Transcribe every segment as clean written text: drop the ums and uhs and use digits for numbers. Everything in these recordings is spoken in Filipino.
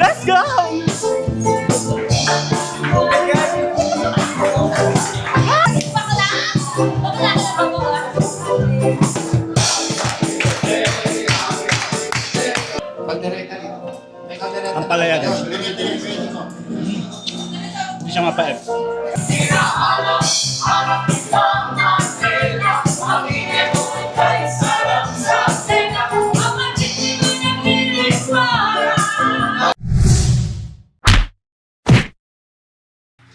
Let's go! Ang palaya guys. Hindi siya mapait.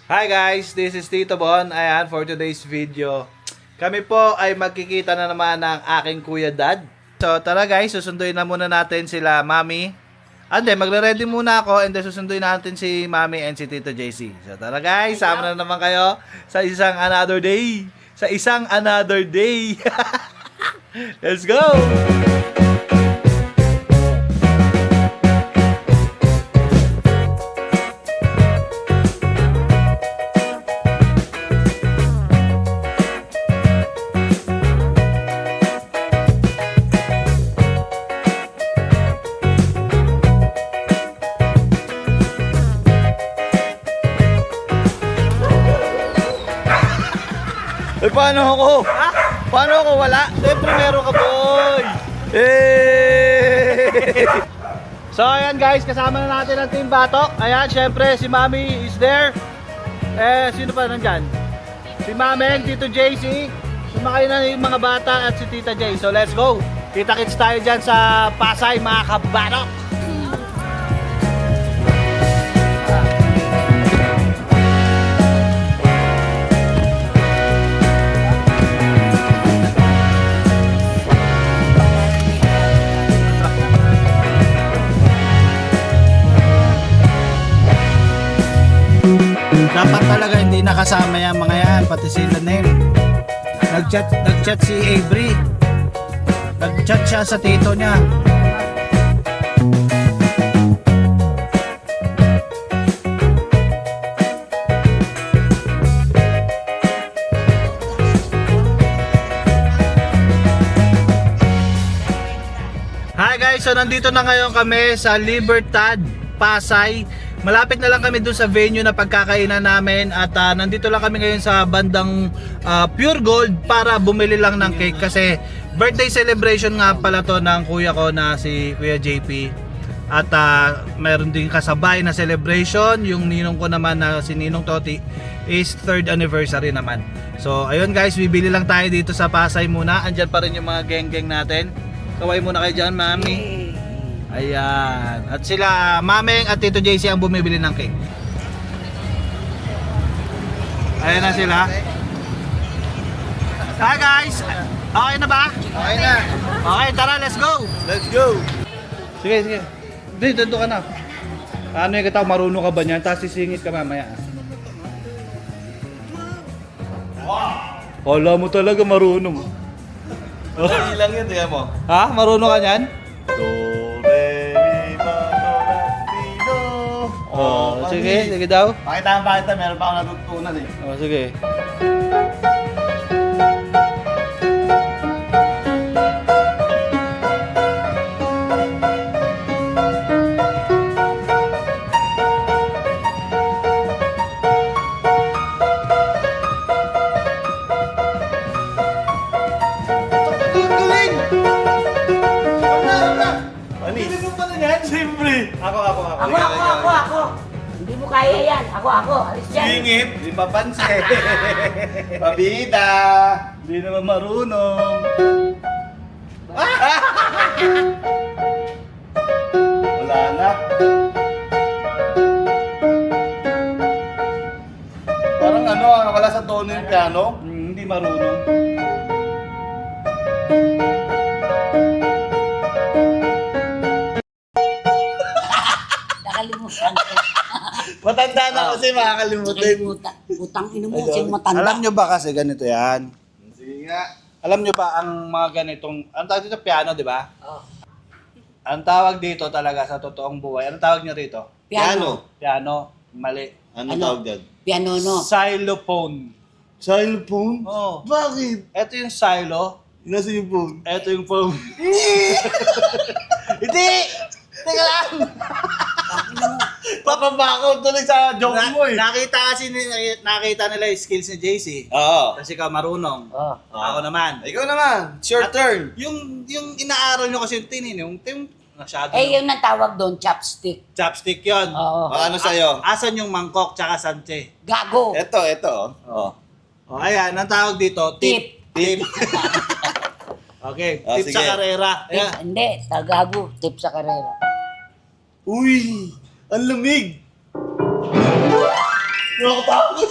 Hi guys, this is Tito Bon. Ayan, for today's video, kami po ay magkikita na naman ng aking kuya dad. So tara guys, susunduin na muna natin sila Mami. Ande, magre-ready muna ako and then susunduin natin si Mami and si Tito JC. So tara guys, sama na naman kayo sa isang another day. Sa isang another day. Let's go! Eh, paano ako? Ha? Paano ako wala? Siyempre meron ka, boy! Hey! So, ayan guys, kasama na natin ang Team Batok. Ayan, siyempre, si Mami is there. Eh, sino pa nandyan? Si Mami, Tito JC. Sumakay na yung mga bata at si Tita J. So, let's go! Kita-kits tayo dyan sa Pasay, mga kabatok! Dapat talaga hindi nakasama yung mga yan, pati sila Nel. Nag-chat si Avery. Nag-chat siya sa tito niya. Hi guys, so nandito na ngayon kami sa Libertad, Pasay. Malapit na lang kami doon sa venue na pagkakainan namin at nandito lang kami ngayon sa bandang Pure Gold para bumili lang ng cake kasi birthday celebration nga pala to ng kuya ko na si Kuya JP at mayroon din kasabay na celebration. Yung ninong ko naman na si Ninong Toti is 3rd anniversary naman. So ayun guys, bibili lang tayo dito sa Pasay muna. Andyan pa rin yung mga geng-geng natin. Kaway muna kayo dyan, Mami. Ayan. At sila Mameng at Tito JC ang bumibili ng cake. Ayan na sila. Hi guys. Okay na ba? Okay na. Okay, tara, let's go. Let's go. Sige, sige. Hindi, dito ka na. Ano yung kita, marunong ka ba niyan? Tapos sisingit ka mamaya. Wow. Kala mo talaga marunong. Hindi lang yun, tingnan mo. Ha? Marunong ka niyan? Do, re, mi, fa, do, la, si, do. Oh, sige, sige daw. Pakita, meron pa akong natutunan eh. Oh, sige. Galing! Wala! Anis. Hindi mo pa na yan, siyempre. Ako. Ako. Hindi mo kaya yan. Ako. Alis dyan. Singit, di mapansin. Pabida. Hindi naman marunong. Wala na. Parang ano, wala sa tono yung piano. Hindi marunong. Nakalimutan ko. Matanda na kasi makakalimutin. Utang ino mo, sino matanda? Alam nyo ba kasi ganito yan? Sige nga. Alam nyo ba ang mga ganitong, ang tawag dito piano, di ba? Oh. Ang tawag dito talaga sa totoong buhay, anong tawag nyo rito? Piano. Piano, mali. Ano Ano? tawag dyan? Piano, no? Xylophone. Xylophone? Oh. Bakit? Ito yung xylo, Nasa yung phone? ito yung phone. Hindi! Teka lang! Ino mo, Baka bako tuloy sa joke mo eh. Nakita nila yung skills ni JC. Oo. Kasi ikaw marunong. Oh. Ako naman. Ikaw naman, it's your turn. Yung inaaral nyo kasi yung tinin, yung masyado. Eh, yun ang tawag doon, chopstick. Chopstick yun. Oo. Ano sa'yo? Asan yung mangkok tsaka sanche? Gago. Ito. Oh. O ayan, ang tawag dito, tip. Tip. Okay, Ah, tip sige. sa karera. Tip. Ayan. Hindi, gago. Tip sa karera. Uy! Ang lamig! Nakatakot!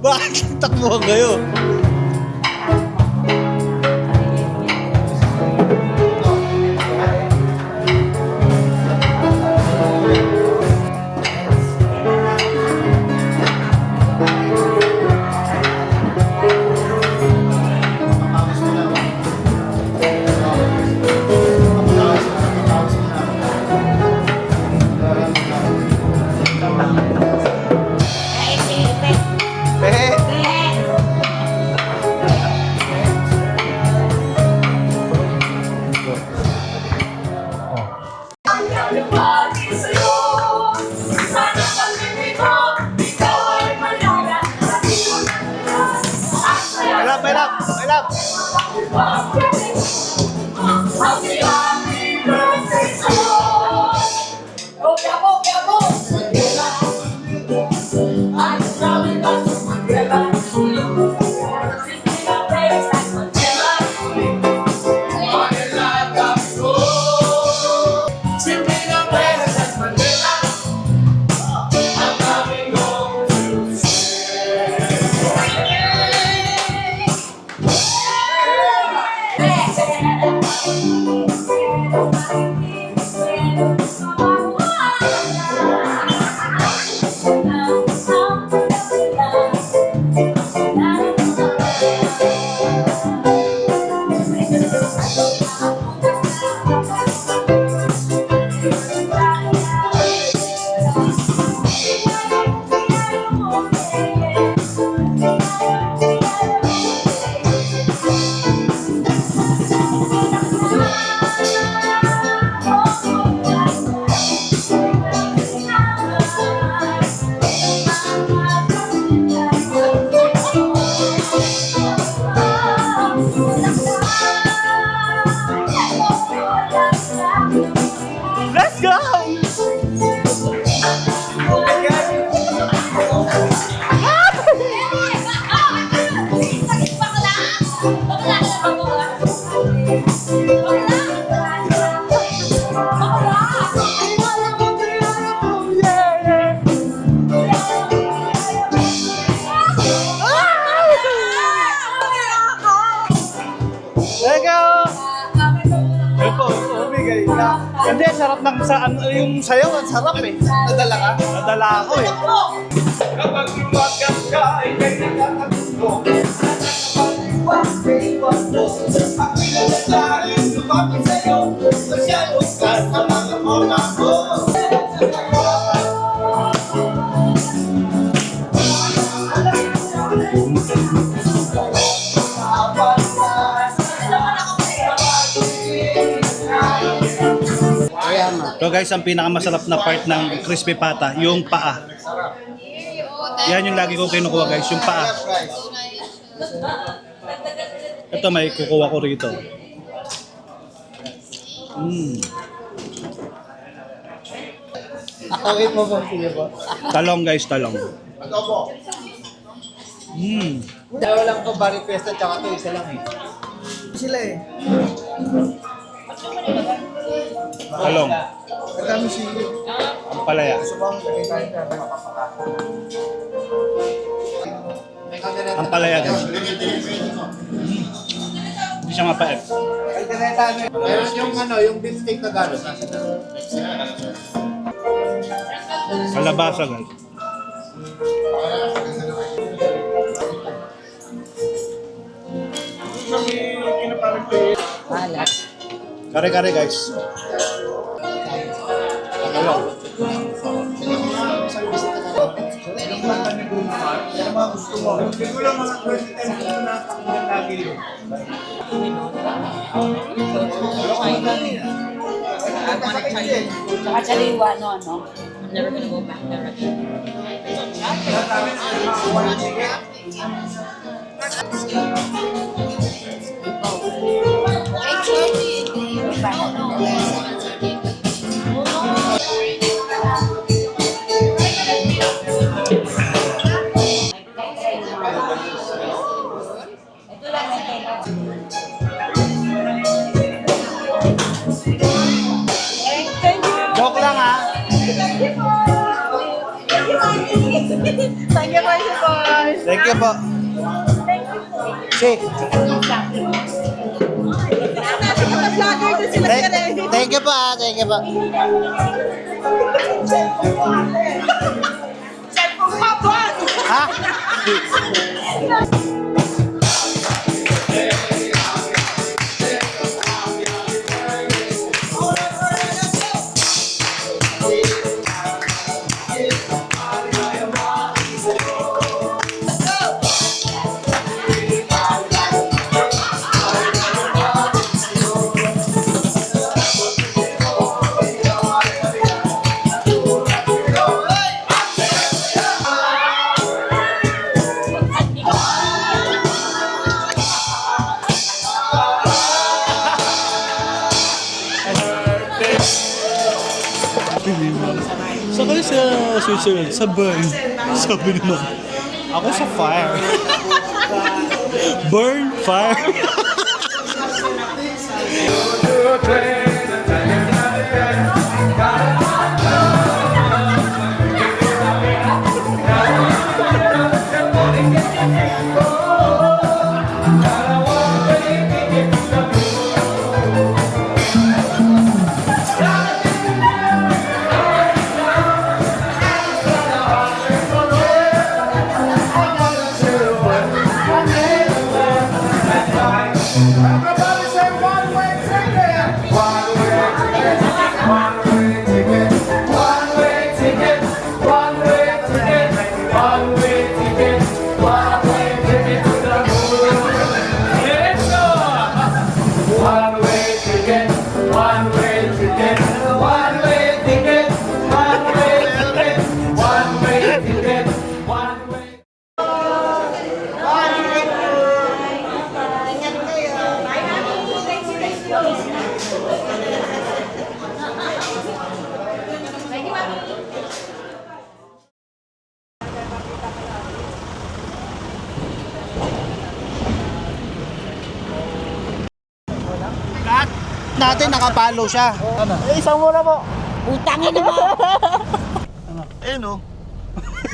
Bakit takbuhan kayo? Let's go! Let's go! Ito, umigay na. Hindi, sarap ng yung sayaw, ang sarap eh. Nadala ka? Nadala ako eh. Kapag lumagas ka, ikay nakakatuto. Ako'y nalalalim, lumapit sa'yo. Masyadong ka sa mga mula ko. So guys, ang pinakamasarap na part ng crispy pata, yung paa. Yan yung lagi ko kinukuha guys, yung paa. Ito may kukuha ko rito. Akawin mo ba siya ba? Talong guys, talong. Dalawa lang to, Barry Fiesta, tsaka to, isa lang eh. Sila eh. Talong. Kami si... Ang palaya. Ang palaya guys. Hindi siya mapait. Meron yung ano, yung beef steak na gano'n. Kalabasa guys. Malat. Kare-kare guys. Talong. Hindi ko lang mga 20 times ko natakot lagi yun. Saka saliwa, no? Never gonna go back there again. Joke lang ha. Thank you, boys. Thank you po. Si. Vlogger din sila Thank you po ha. Thank you po. Ha? Sa kayo sa Switzerland, sa burn. Sabi naman. Ako sa fire. Burn, fire. Lahat natin nakapalo siya. Isang muna po. Utangin mo! Ayun o.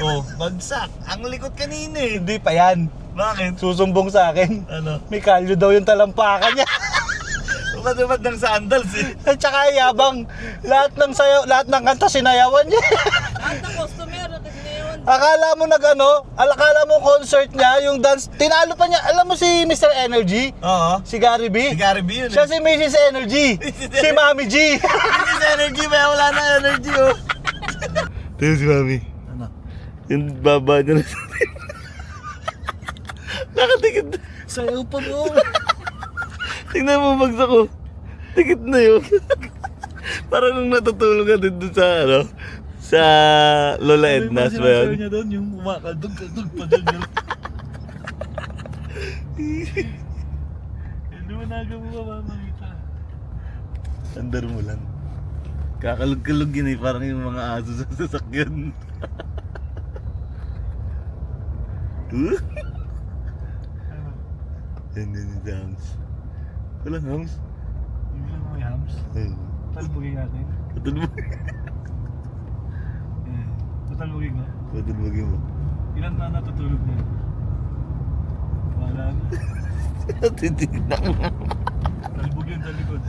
Oh, bagsak. Ang likot kanina eh. Hindi pa yan. Bakit? Susumbong sa akin. Ano? May kalyo daw yung talampakan niya. Umad-umad ng sandals eh. At saka yabang. Lahat ng sayaw, lahat ng kanta sinayawan niya. Lahat ng customer, kasi na yun. Akala mo akala mo concert niya, yung dance, tinalo pa niya. Alam mo si Mr. Energy? Oo. Si Gary B? Si Gary B yun Siya eh. si Mrs. Energy. Si Mami G. Hindi sa energy, may wala na energy oh. Tingnan si Mami. Ano? Yung baba niya na sa nakatikit. Sayaw pa mo. Tingnan mo bagsak ko. Tikit na yun. Parang nung natutulog ka din doon sa ano, sa Lola Edna's ba yun? niya doon, yung umakaldog-kaldog pa doon. Luwanaga mo ba mamita? Andar mo lang. Kakalog-kalog yun eh, parang yung mga aso sa sasakyan. Yan din yung hams. Walang hams? Hindi lang may hams. Talbugin natin. Patulbog. Talbugin nga. Patulbogin mo. Ilan na natutulog niya? Wala na. Titinak na. Talbog yun sa likod.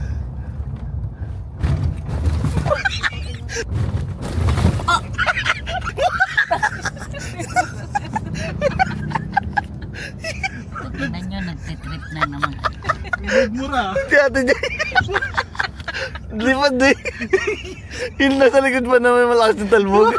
Tignan nyo, nagtitrip na naman. Mura. Si Ate Jay. Lipad eh. Yung nasa likod pa na may malakas ng talbog.